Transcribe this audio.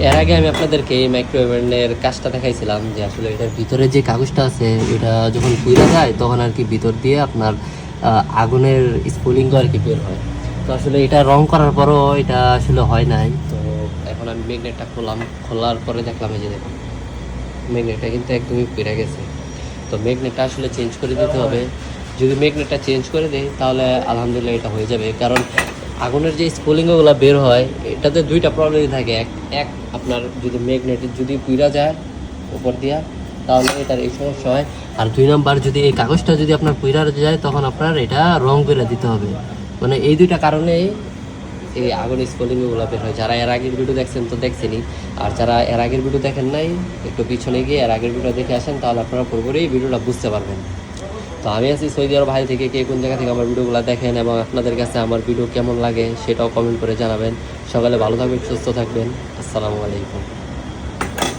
এর আগে আমি আপনাদেরকে এই মাইক্রোওভেনের কাজটা দেখাইছিলাম যে আসলে এটার ভিতরে যে কাগজটা আছে এটা যখন পুড়ে যায় তখন আর কি ভিতর দিয়ে আপনার আগুনের স্ফুলিঙ্গ আর কি বের হয়। তো আসলে এটা রং করার পরও এটা আসলে হয় নাই। তো এখন আমি ম্যাগনেটটা খোলার পরে দেখলাম এই যে দেখুন ম্যাগনেটটা কিন্তু একদমই পুড়ে গেছে। তো ম্যাগনেটটা আসলে চেঞ্জ করে দিতে হবে। যদি ম্যাগনেটটা চেঞ্জ করে দেয় তাহলে আলহামদুলিল্লাহ এটা হয়ে যাবে। কারণ আগুনের যে স্ফুলিঙ্গগুলো বের হয় এটাতে দুইটা প্রবলেমই থাকে। এক আপনার যদি ম্যাগনেট যদি পুড়া যায় উপর দিয়া তাহলে এটার এই সমস্যা হয়। আর 2 নাম্বার যদি এই কাগজটা যদি আপনার পুড়া যায় তখন আপনার এটা রং করে দিতে হবে। মানে এই দুইটা কারণেই এই আগুনের স্ফুলিঙ্গগুলো বের হয়। যারা এর আগের ভিডিও দেখছেন তো দেখছেনই, আর যারা এর আগের ভিডিও দেখেন নাই একটু পিছনে গিয়ে এর আগের ভিডিও দেখে আসেন তাহলে আপনারা পুরোপুরি এই ভিডিওটা বুঝতে পারবেন। তো আমি আছি সৌদি আরব, বাইরে থেকে কে কোন জায়গা থেকে আমার ভিডিওগুলো দেখেন এবং আপনাদের কাছে আমার ভিডিও কেমন লাগে সেটাও কমেন্ট করে জানাবেন। সকালে ভালো থাকবেন, সুস্থ থাকবেন। আসসালামু আলাইকুম।